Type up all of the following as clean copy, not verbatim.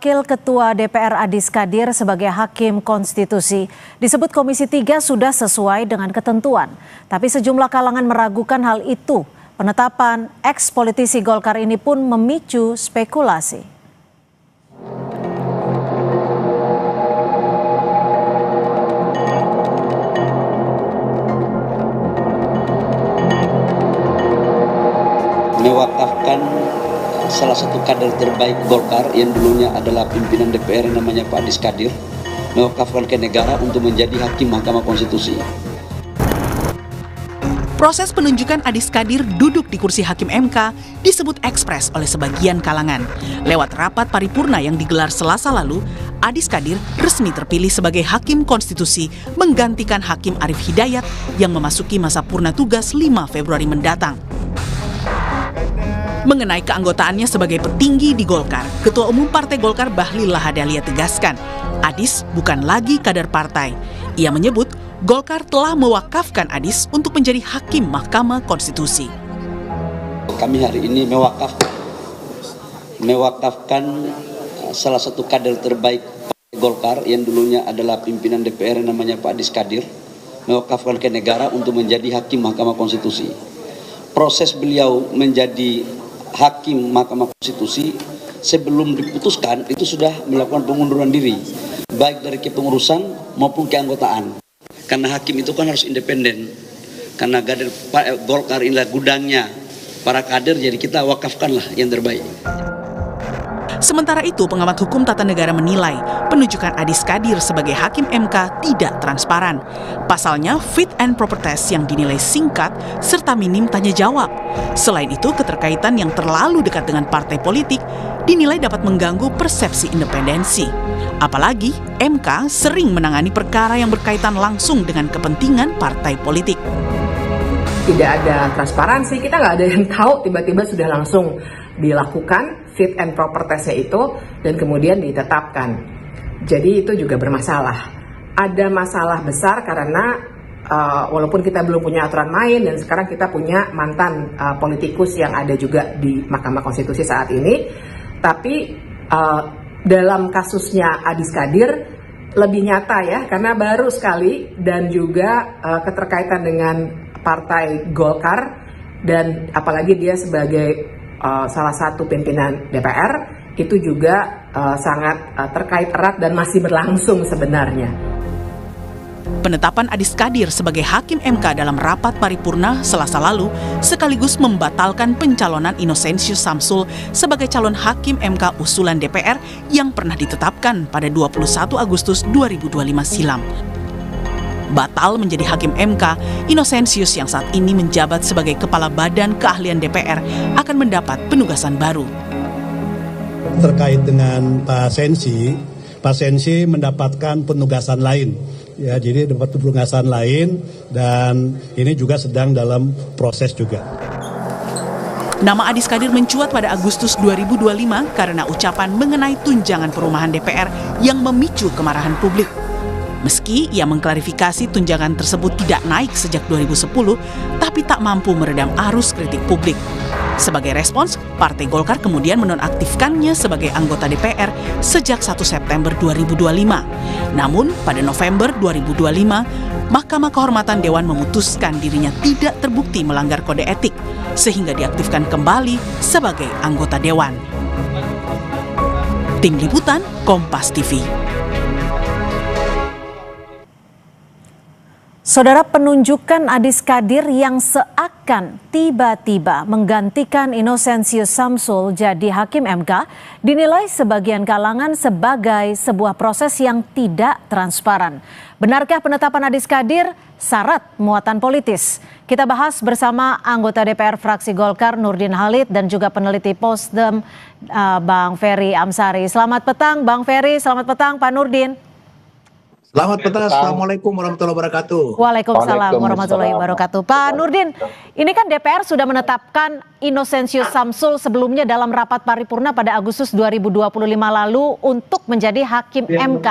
Wakil Ketua DPR Adis Kadir sebagai Hakim Konstitusi. Disebut Komisi 3 sudah sesuai dengan ketentuan. Tapi sejumlah kalangan meragukan hal itu. Penetapan eks-politisi Golkar ini pun memicu spekulasi. Mewakafkan salah satu kader terbaik Golkar yang dulunya adalah pimpinan DPR yang namanya Pak Adis Kadir, mewakafkan ke negara untuk menjadi hakim Mahkamah Konstitusi. Proses penunjukan Adis Kadir duduk di kursi Hakim MK disebut ekspres oleh sebagian kalangan. Lewat rapat paripurna yang digelar Selasa lalu, Adis Kadir resmi terpilih sebagai Hakim Konstitusi menggantikan Hakim Arief Hidayat yang memasuki masa purna tugas 5 Februari mendatang. Mengenai keanggotaannya sebagai petinggi di Golkar, Ketua Umum Partai Golkar Bahlil Lahadalia tegaskan, Adis bukan lagi kader partai. Ia menyebut Golkar telah mewakafkan Adis untuk menjadi Hakim Mahkamah Konstitusi. Kami hari ini mewakafkan salah satu kader terbaik Partai Golkar yang dulunya adalah pimpinan DPR yang namanya Pak Adis Kadir, mewakafkan ke negara untuk menjadi Hakim Mahkamah Konstitusi. Proses beliau menjadi Hakim Mahkamah Konstitusi sebelum diputuskan itu sudah melakukan pengunduran diri baik dari kepengurusan maupun keanggotaan, karena hakim itu kan harus independen, karena kader Golkar inilah gudangnya para kader, jadi kita wakafkanlah yang terbaik. Sementara itu, pengamat hukum tata negara menilai penunjukan Adis Kadir sebagai Hakim MK tidak transparan. Pasalnya, fit and proper test yang dinilai singkat serta minim tanya jawab. Selain itu, keterkaitan yang terlalu dekat dengan partai politik dinilai dapat mengganggu persepsi independensi. Apalagi, MK sering menangani perkara yang berkaitan langsung dengan kepentingan partai politik. Tidak ada transparansi, kita nggak ada yang tahu, tiba-tiba sudah langsung dilakukan fit and proper testnya itu dan kemudian ditetapkan. Jadi itu juga bermasalah. Ada masalah besar karena walaupun kita belum punya aturan main dan sekarang kita punya mantan politikus yang ada juga di Mahkamah Konstitusi saat ini, tapi dalam kasusnya Adis Kadir lebih nyata ya, karena baru sekali dan juga keterkaitan dengan Partai Golkar dan apalagi dia sebagai salah satu pimpinan DPR itu juga sangat terkait erat dan masih berlangsung sebenarnya. Penetapan Adis Kadir sebagai Hakim MK dalam rapat paripurna Selasa lalu sekaligus membatalkan pencalonan Inosensius Samsul sebagai calon Hakim MK usulan DPR yang pernah ditetapkan pada 21 Agustus 2025 silam. Batal menjadi Hakim MK, Inosensius yang saat ini menjabat sebagai Kepala Badan Keahlian DPR akan mendapat penugasan baru. Terkait dengan Pak Sensi mendapatkan penugasan lain. Ya, jadi dapat penugasan lain dan ini juga sedang dalam proses juga. Nama Adis Kadir mencuat pada Agustus 2025 karena ucapan mengenai tunjangan perumahan DPR yang memicu kemarahan publik. Meski ia mengklarifikasi tunjangan tersebut tidak naik sejak 2010, tapi tak mampu meredam arus kritik publik. Sebagai respons, Partai Golkar kemudian menonaktifkannya sebagai anggota DPR sejak 1 September 2025. Namun, pada November 2025, Mahkamah Kehormatan Dewan memutuskan dirinya tidak terbukti melanggar kode etik, sehingga diaktifkan kembali sebagai anggota Dewan. Tim Liputan, Kompas TV. Saudara, penunjukan Adis Kadir yang seakan tiba-tiba menggantikan Inosensius Samsul jadi Hakim MK dinilai sebagian kalangan sebagai sebuah proses yang tidak transparan. Benarkah penetapan Adis Kadir syarat muatan politis? Kita bahas bersama anggota DPR fraksi Golkar Nurdin Halid dan juga peneliti Posdem Bang Ferry Amsari. Selamat petang Bang Ferry, selamat petang Pak Nurdin. Selamat petang, Assalamualaikum warahmatullahi wabarakatuh. Waalaikumsalam warahmatullahi wabarakatuh. Pak Nurdin, ini kan DPR sudah menetapkan Inosensius Samsul sebelumnya dalam rapat paripurna pada Agustus 2025 lalu untuk menjadi Hakim MK.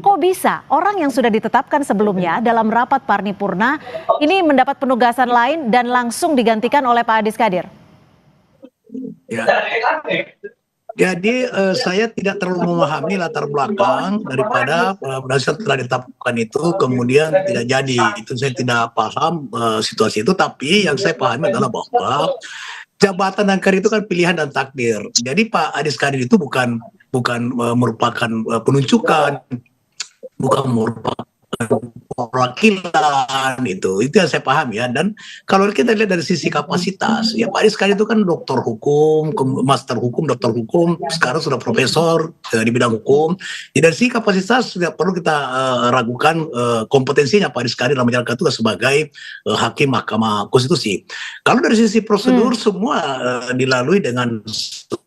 Kok bisa orang yang sudah ditetapkan sebelumnya dalam rapat paripurna ini mendapat penugasan lain dan langsung digantikan oleh Pak Adis Kadir? Ya. Jadi saya tidak terlalu memahami latar belakang daripada berdasarkan telah ditetapkan itu kemudian tidak jadi. Itu saya tidak paham situasi itu. Tapi yang saya pahami adalah bahwa jabatan dan karir itu kan pilihan dan takdir. Jadi Pak Adis Kadir itu bukan merupakan penunjukan, bukan merupakan perwakilan, itu yang saya paham ya. Dan kalau kita lihat dari sisi kapasitas ya, Pak Adis Kadir itu kan doktor hukum, master hukum, doktor hukum, sekarang sudah profesor di bidang hukum. Jadi dari sisi kapasitas tidak perlu kita ragukan kompetensinya Pak Adis Kadir dalam menjalankan tugas sebagai hakim Mahkamah Konstitusi. Kalau dari sisi prosedur semua dilalui dengan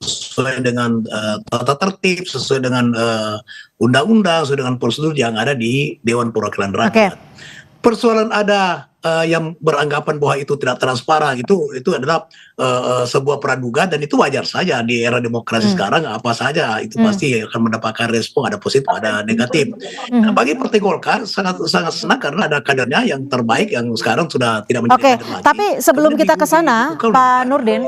sesuai dengan tata tertib, sesuai dengan undang-undang, sesuai dengan prosedur yang ada di Dewan Perwakilan Rakyat. Persoalan ada yang beranggapan bahwa itu tidak transparan, itu adalah sebuah praduga, dan itu wajar saja di era demokrasi sekarang. Apa saja itu pasti akan mendapatkan respon, ada positif, ada negatif. Nah, bagi Partai Golkar sangat senang karena ada kadernya yang terbaik yang sekarang sudah tidak menjadi kader lagi. Tapi sebelum kita ke sana, Pak Nurdin,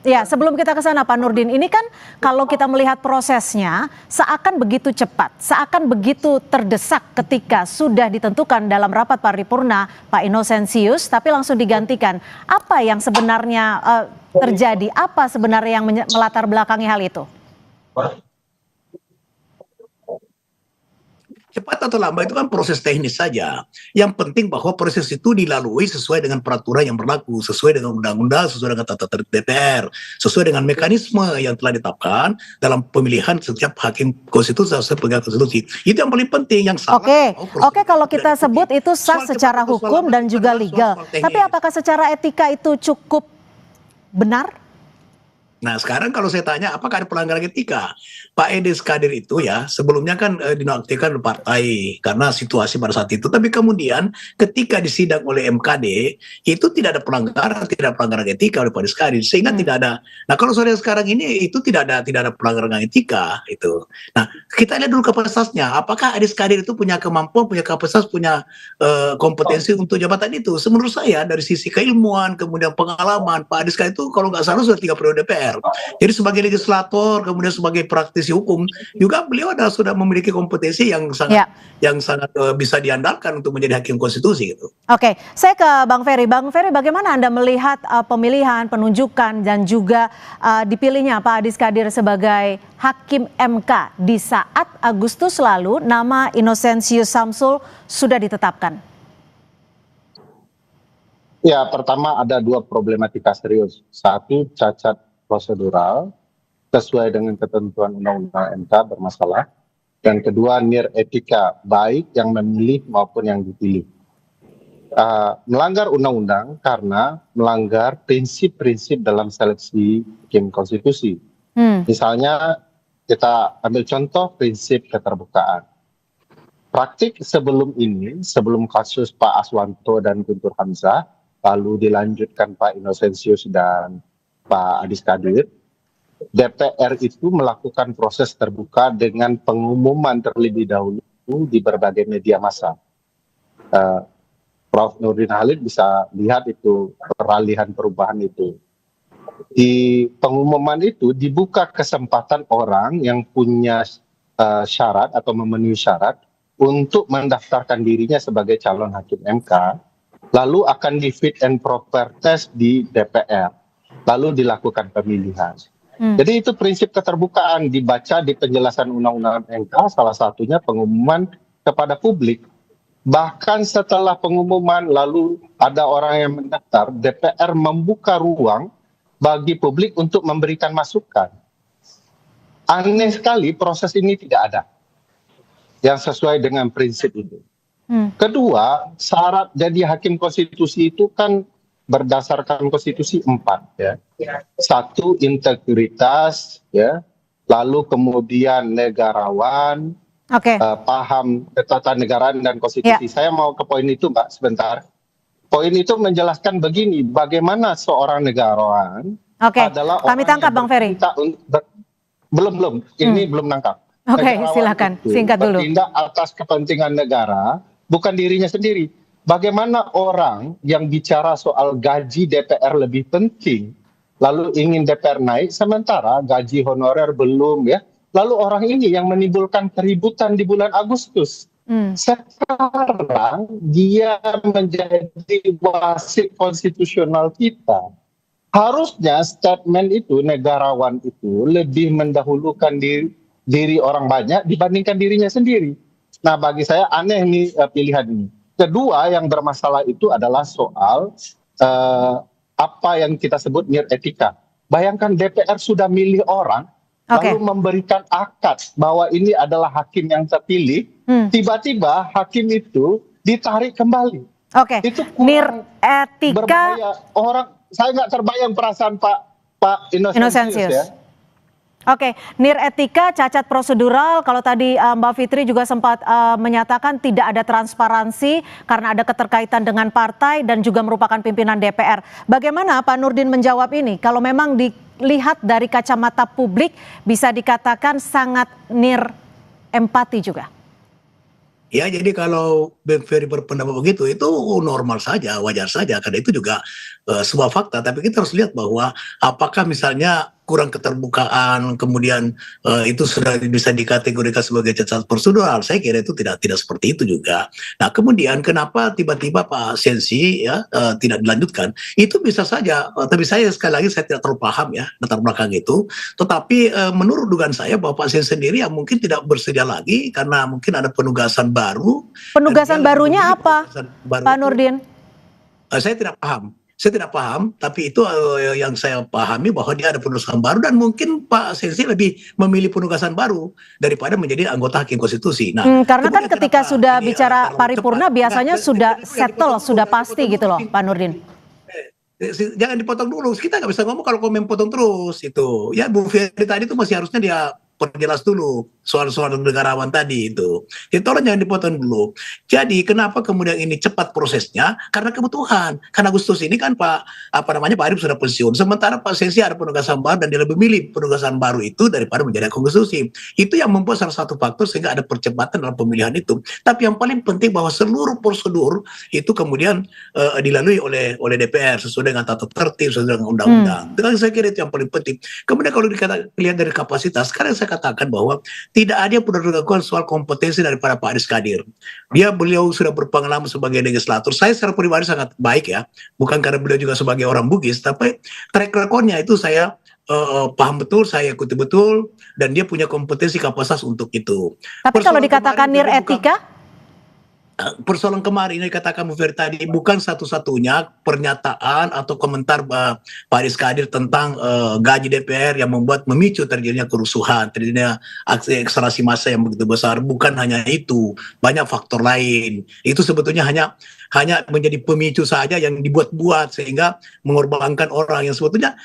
ya, sebelum kita ke sana Pak Nurdin, ini kan kalau kita melihat prosesnya seakan begitu cepat, seakan begitu terdesak ketika sudah ditentukan dalam rapat paripurna Pak Inosensius, tapi langsung digantikan. Apa yang sebenarnya terjadi? Apa sebenarnya yang melatar belakangi hal itu? Cepat atau lambat itu kan proses teknis saja. Yang penting bahwa proses itu dilalui sesuai dengan peraturan yang berlaku, sesuai dengan undang-undang, sesuai dengan tata tertib DPR, sesuai dengan mekanisme yang telah ditetapkan dalam pemilihan setiap hakim konstitusi atau pegawai konstitusi. Itu yang paling penting, yang salah. Oke, kalau kita sebut itu sah secara hukum dan juga legal. Tapi apakah secara etika itu cukup benar? Nah, sekarang kalau saya tanya apakah ada pelanggaran etika, Pak Adis Kadir itu ya sebelumnya kan dinonaktifkan oleh partai karena situasi pada saat itu, tapi kemudian ketika disidang oleh MKD itu tidak ada pelanggaran etika oleh Pak Adis Kadir, sehingga tidak ada. Nah, kalau sore sekarang ini itu tidak ada pelanggaran etika itu. Nah, kita lihat dulu kapasitasnya, apakah Adis Kadir itu punya kemampuan, punya kapasitas, punya kompetensi untuk jabatan itu. Menurut saya dari sisi keilmuan kemudian pengalaman, Pak Adis Kadir itu kalau nggak salah sudah 3 periode DPR. Jadi sebagai legislator, kemudian sebagai praktisi hukum, juga beliau sudah memiliki kompetensi yang sangat bisa diandalkan untuk menjadi hakim konstitusi gitu. Oke, saya ke Bang Ferry. Bang Ferry, bagaimana Anda melihat pemilihan, penunjukan dan juga dipilihnya Pak Adis Kadir sebagai hakim MK di saat Agustus lalu nama Inosensius Samsul sudah ditetapkan? Ya, pertama ada 2 problematika serius. Satu, cacat prosedural sesuai dengan ketentuan Undang-Undang MK bermasalah, dan kedua nir etika baik yang memilih maupun yang dipilih. Melanggar undang-undang karena melanggar prinsip-prinsip dalam seleksi hakim konstitusi. Misalnya kita ambil contoh prinsip keterbukaan. Praktik sebelum ini, sebelum kasus Pak Aswanto dan Guntur Hamzah, lalu dilanjutkan Pak Inosensius dan Pak Adis Kadir, DPR itu melakukan proses terbuka dengan pengumuman terlebih dahulu di berbagai media massa. Prof. Nurdin Halid bisa lihat itu peralihan perubahan itu. Di pengumuman itu dibuka kesempatan orang yang punya syarat atau memenuhi syarat untuk mendaftarkan dirinya sebagai calon hakim MK, lalu akan di fit and proper test di DPR. Lalu dilakukan pemilihan. Jadi itu prinsip keterbukaan dibaca di penjelasan Undang-Undang MK, salah satunya pengumuman kepada publik. Bahkan setelah pengumuman lalu ada orang yang mendaftar, DPR membuka ruang bagi publik untuk memberikan masukan. Aneh sekali proses ini tidak ada yang sesuai dengan prinsip itu. Kedua, syarat jadi hakim konstitusi itu kan berdasarkan konstitusi 4 ya. 1, integritas ya, lalu kemudian negarawan, paham ketatanegaraan dan konstitusi. Saya mau ke poin itu Mbak sebentar. Poin itu menjelaskan begini, bagaimana seorang negarawan adalah orang kami tangkap Bang Ferry. Belum, ini belum nangkap. Silakan singkat dulu. Bertindak atas kepentingan negara, bukan dirinya sendiri. Bagaimana orang yang bicara soal gaji DPR lebih penting lalu ingin DPR naik, sementara gaji honorer belum ya. Lalu orang ini yang menimbulkan keributan di bulan Agustus. Sekarang dia menjadi wasit konstitusional kita. Harusnya statement itu, negarawan itu lebih mendahulukan diri orang banyak dibandingkan dirinya sendiri. Nah, bagi saya aneh nih pilihan ini. Kedua yang bermasalah itu adalah soal apa yang kita sebut etika. Bayangkan DPR sudah milih orang, lalu memberikan akad bahwa ini adalah hakim yang terpilih, tiba-tiba hakim itu ditarik kembali. Itu kurang etika berbahaya. Saya nggak terbayang perasaan Pak Innocentius ya. Etika, cacat prosedural. Kalau tadi Mbak Fitri juga sempat menyatakan tidak ada transparansi karena ada keterkaitan dengan partai dan juga merupakan pimpinan DPR. Bagaimana Pak Nurdin menjawab ini? Kalau memang dilihat dari kacamata publik bisa dikatakan sangat empati juga. Ya, jadi kalau Bang Ferry berpendapat begitu, itu normal saja, wajar saja, karena itu juga sebuah fakta. Tapi kita harus lihat bahwa apakah misalnya kurang keterbukaan, kemudian itu sudah bisa dikategorikan sebagai cacat prosedural. Saya kira itu tidak seperti itu juga. Nah, kemudian kenapa tiba-tiba Pak Sensi ya tidak dilanjutkan? Itu bisa saja, tapi saya sekali lagi saya tidak terlalu paham ya latar belakang itu. Tetapi menurut dugaan saya bahwa Pak Sensi sendiri yang mungkin tidak bersedia lagi karena mungkin ada penugasan baru. Penugasan barunya apa, Pak Nurdin? Saya tidak paham, tapi itu yang saya pahami bahwa dia ada penugasan baru dan mungkin Pak Sensi lebih memilih penugasan baru daripada menjadi anggota Hakim Konstitusi. Nah, karena kan ketika sudah bicara paripurna biasanya sudah settle, sudah pasti gitu loh, Pak Nurdin. Jangan dipotong dulu, kita nggak bisa ngomong kalau komen potong terus itu. Ya, Bu Ferry tadi itu masih harusnya dia perjelas dulu soal-soal negarawan tadi itu. Jadi tolong jangan dipotong dulu. Jadi kenapa kemudian ini cepat prosesnya? Karena kebutuhan. Karena Agustus ini kan Pak Arif sudah pensiun. Sementara Pak Sensi ada penugasan baru dan dia lebih milih penugasan baru itu daripada menjadi konstitusi. Itu yang membuat salah satu faktor sehingga ada percepatan dalam pemilihan itu. Tapi yang paling penting bahwa seluruh prosedur itu kemudian dilalui oleh DPR sesuai dengan tata tertib, sesuai dengan undang-undang. Saya kira itu yang paling penting. Kemudian kalau dilihat dari kapasitas, sekarang saya katakan bahwa tidak ada yang pernah dilakukan soal kompetensi daripada Pak Adis Kadir. Beliau sudah berpengalaman sebagai legislator. Saya secara pribadi sangat baik ya, bukan karena beliau juga sebagai orang Bugis, tapi track record-nya itu saya paham betul, saya ikuti betul, dan dia punya kompetensi kapasitas untuk itu. Tapi kalau dikatakan etika? Persoalan kemarin ini dikatakan Bu Ferry tadi bukan satu-satunya pernyataan atau komentar Pak Adis Kadir tentang gaji DPR yang memicu terjadinya kerusuhan, terjadinya aksi ekstrasi massa yang begitu besar. Bukan hanya itu, banyak faktor lain. Itu sebetulnya hanya menjadi pemicu saja yang dibuat-buat sehingga mengorbankan orang yang sebetulnya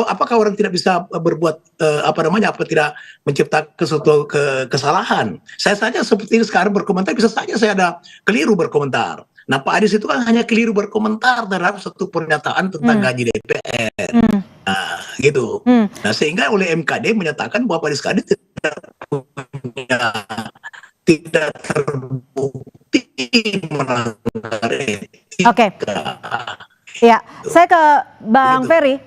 apakah orang tidak bisa berbuat apa tidak menciptakan sesuatu kesalahan. Saya saja seperti ini sekarang berkomentar bisa saja saya ada keliru berkomentar. Nah, Pak Adis itu kan hanya keliru berkomentar terhadap satu pernyataan tentang gaji DPR. Nah, gitu. Nah, sehingga oleh MKD menyatakan bahwa Pak Adis Kadir tidak terbukti melanggar etika. Ya, saya ke Bang Ferry.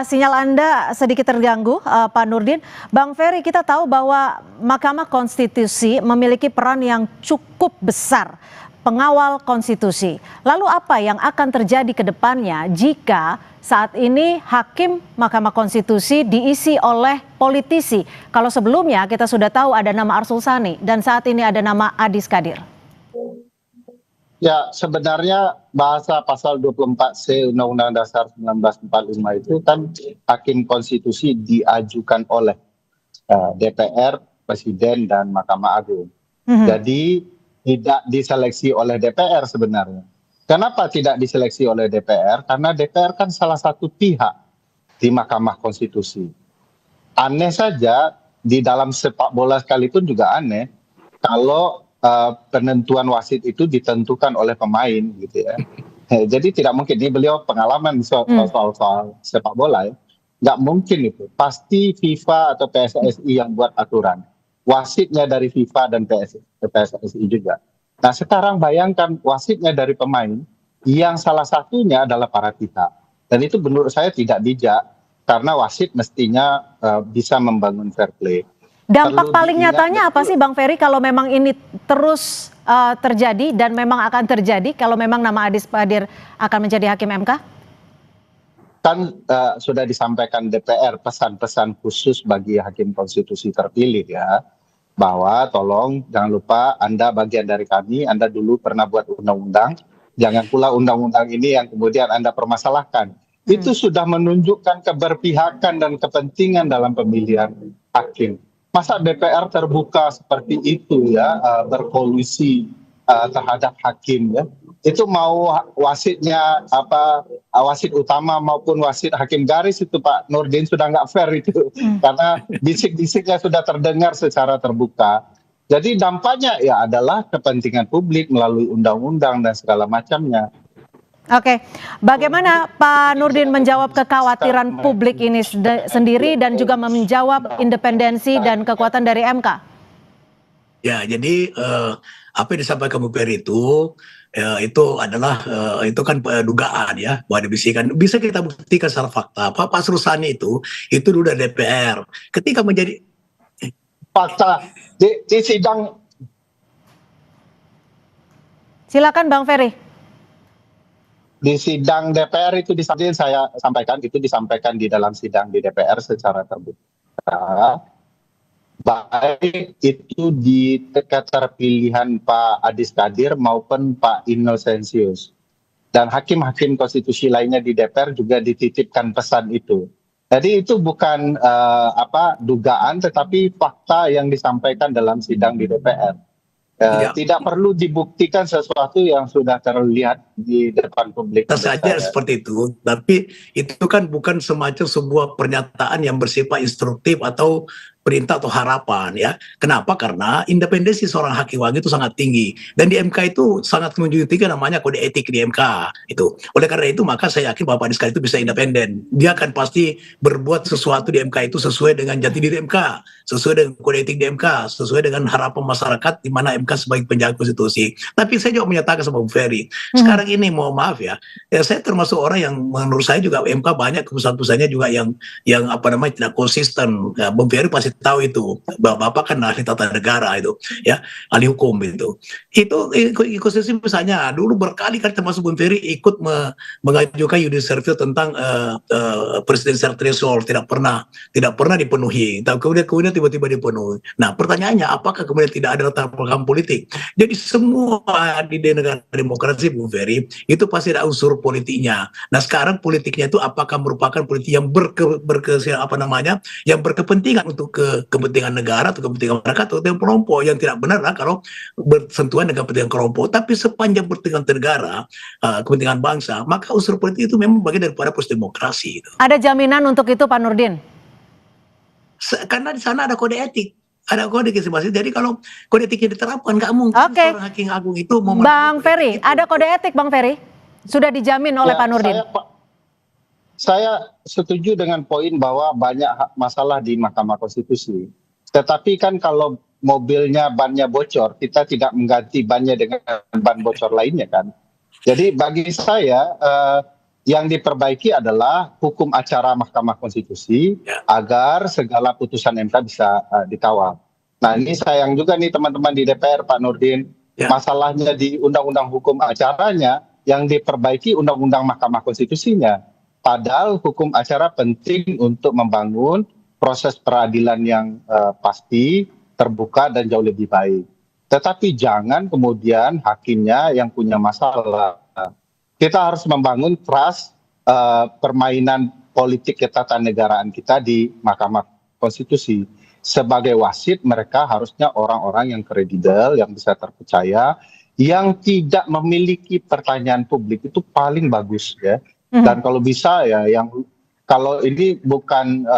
Sinyal Anda sedikit terganggu, Pak Nurdin. Bang Ferry, kita tahu bahwa Mahkamah Konstitusi memiliki peran yang cukup besar, pengawal konstitusi. Lalu apa yang akan terjadi ke depannya jika saat ini hakim Mahkamah Konstitusi diisi oleh politisi? Kalau sebelumnya kita sudah tahu ada nama Arsul Sani dan saat ini ada nama Adis Kadir. Ya, sebenarnya bahasa pasal 24C Undang-Undang Dasar 1945 itu kan hakim konstitusi diajukan oleh DPR, Presiden, dan Mahkamah Agung. Jadi tidak diseleksi oleh DPR sebenarnya. Kenapa tidak diseleksi oleh DPR? Karena DPR kan salah satu pihak di Mahkamah Konstitusi. Aneh saja, di dalam sepak bola sekalipun juga aneh, kalau penentuan wasit itu ditentukan oleh pemain gitu ya. Jadi tidak mungkin, ini beliau pengalaman soal sepak bola ya. Nggak mungkin itu, pasti FIFA atau PSSI yang buat aturan. Wasitnya dari FIFA dan PSSI juga. Nah, sekarang bayangkan wasitnya dari pemain yang salah satunya adalah para pihak. Dan itu menurut saya tidak bijak. karena wasit mestinya bisa membangun fair play. Dampak Perlu paling diingat nyatanya apa betul. sih Bang Ferry kalau memang ini terus terjadi dan memang akan terjadi kalau memang nama Adis Kadir akan menjadi hakim MK? Kan sudah disampaikan DPR pesan-pesan khusus bagi hakim konstitusi terpilih ya, bahwa tolong jangan lupa Anda bagian dari kami, Anda dulu pernah buat undang-undang, jangan pula undang-undang ini yang kemudian Anda permasalahkan. Itu sudah menunjukkan keberpihakan dan kepentingan dalam pemilihan hakim. Masa DPR terbuka seperti itu ya, berkolusi terhadap hakim ya. Itu mau wasitnya wasit utama maupun wasit hakim garis itu Pak Nurdin sudah nggak fair itu, karena bisik-bisiknya sudah terdengar secara terbuka. Jadi dampaknya ya adalah kepentingan publik melalui undang-undang dan segala macamnya. Oke, bagaimana Pak Nurdin menjawab kekhawatiran publik ini sendiri dan juga menjawab independensi dan kekuatan dari MK? Ya, jadi apa yang disampaikan Bu Ferry itu adalah itu kan dugaan ya, bahwa dibisikan. Bisa kita buktikan secara fakta. Pak Rusani itu dulu dari DPR. Ketika menjadi Fakta di sidang. Silakan Bang Ferry. Di sidang DPR itu saya sampaikan, itu disampaikan di dalam sidang di DPR secara terbuka. Baik itu di keterpilihan Pak Adis Kadir maupun Pak Innocentius. Dan hakim-hakim konstitusi lainnya di DPR juga dititipkan pesan itu. Jadi itu bukan dugaan, tetapi fakta yang disampaikan dalam sidang di DPR. Tidak perlu dibuktikan sesuatu yang sudah terlihat di depan publik. Saja seperti itu, tapi itu kan bukan semacam sebuah pernyataan yang bersifat instruktif atau perintah atau harapan ya. Kenapa? Karena independensi seorang hakim itu sangat tinggi dan di MK itu sangat menjunjung tinggi namanya kode etik di MK itu. Oleh karena itu maka saya yakin Bapak Adis Kadir itu bisa independen. Dia akan pasti berbuat sesuatu di MK itu sesuai dengan jati diri MK, sesuai dengan kode etik di MK, sesuai dengan harapan masyarakat di mana MK sebagai penjaga konstitusi. Tapi saya juga menyatakan sama Bu Ferry, sekarang ini mohon maaf ya, saya termasuk orang yang menurut saya juga MK banyak keputusan-keputusannya juga yang tidak konsisten. Bu Ferry pasti tahu itu, Bapak kan ahli tata negara itu ya, ahli hukum itu konstitusi. Misalnya dulu berkali-kali termasuk Bung Ferry ikut mengajukan judicial review tentang presidential threshold, tidak pernah dipenuhi, kemudian tiba-tiba dipenuhi. Nah pertanyaannya, apakah kemudian tidak ada latar belakang politik? Jadi semua di negara demokrasi Bung Ferry itu pasti ada unsur politiknya. Nah sekarang politiknya itu apakah merupakan politik yang yang berkepentingan untuk kepentingan negara atau kepentingan masyarakat atau kepentingan kelompok, yang tidak benar lah kalau bersentuhan dengan kepentingan kelompok. Tapi sepanjang berkepentingan negara, kepentingan bangsa, maka unsur politik itu memang bagian daripada proses demokrasi. Ada jaminan untuk itu Pak Nurdin? Karena di sana ada kode etik. Ada kode etik. Jadi kalau kode etiknya diterapkan, nggak mungkin seorang hakim agung itu mau Bang Ferry, ada kode etik Bang Ferry? Sudah dijamin oleh Pak Nurdin? Saya setuju dengan poin bahwa banyak masalah di Mahkamah Konstitusi. Tetapi kan kalau mobilnya bannya bocor, kita tidak mengganti bannya dengan ban bocor lainnya kan. Jadi bagi saya yang diperbaiki adalah hukum acara Mahkamah Konstitusi agar segala putusan MK bisa dikawal. Nah ini sayang juga nih teman-teman di DPR Pak Nurdin, masalahnya di undang-undang hukum acaranya yang diperbaiki undang-undang Mahkamah Konstitusinya. Padahal hukum acara penting untuk membangun proses peradilan yang pasti, terbuka dan jauh lebih baik. Tetapi jangan kemudian hakimnya yang punya masalah. Kita harus membangun trust permainan politik ketatanegaraan kita di Mahkamah Konstitusi. Sebagai wasit mereka harusnya orang-orang yang kredibel, yang bisa terpercaya, yang tidak memiliki pertanyaan publik, itu paling bagus ya. Dan kalau bisa ya, yang kalau ini bukan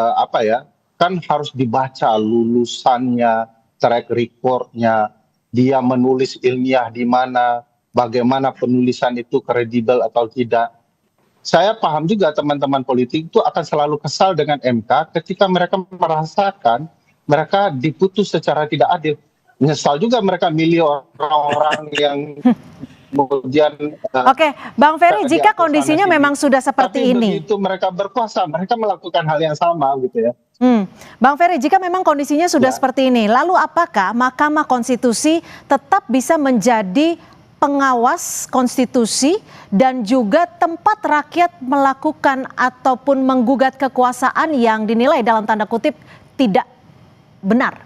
kan harus dibaca lulusannya, track recordnya, dia menulis ilmiah di mana, bagaimana penulisan itu kredibel atau tidak. Saya paham juga teman-teman politik itu akan selalu kesal dengan MK ketika mereka merasakan mereka diputus secara tidak adil. Menyesal juga mereka milih orang-orang yang kemudian Oke, Bang Ferry, jika kondisinya memang sudah seperti tapi ini, begitu mereka berkuasa, mereka melakukan hal yang sama gitu ya. Bang Ferry, jika memang kondisinya sudah seperti ini, lalu apakah Mahkamah Konstitusi tetap bisa menjadi pengawas konstitusi dan juga tempat rakyat melakukan ataupun menggugat kekuasaan yang dinilai dalam tanda kutip tidak benar?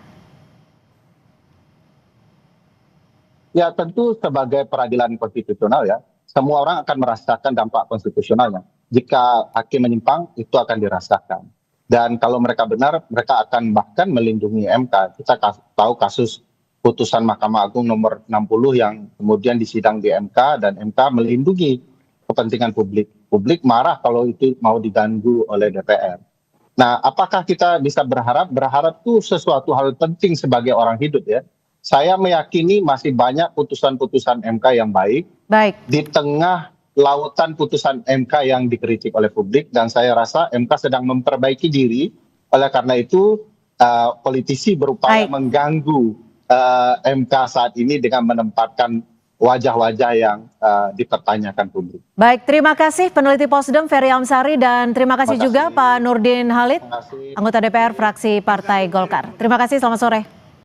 Ya tentu sebagai peradilan konstitusional ya, semua orang akan merasakan dampak konstitusionalnya. Jika hakim menyimpang, itu akan dirasakan. Dan kalau mereka benar, mereka akan bahkan melindungi MK. Kita tahu kasus putusan Mahkamah Agung nomor 60 yang kemudian disidang di MK, dan MK melindungi kepentingan publik. Publik marah kalau itu mau diganggu oleh DPR. Nah, apakah kita bisa berharap? Berharap itu sesuatu hal penting sebagai orang hidup ya. Saya meyakini masih banyak putusan-putusan MK yang baik. Di tengah lautan putusan MK yang dikritik oleh publik, dan saya rasa MK sedang memperbaiki diri. Oleh karena itu politisi berupaya mengganggu MK saat ini dengan menempatkan wajah-wajah yang dipertanyakan publik. Baik, terima kasih peneliti Posdem Ferry Amsari, dan terima kasih juga Pak Nurdin Halid, anggota DPR fraksi Partai Golkar. Terima kasih, selamat sore.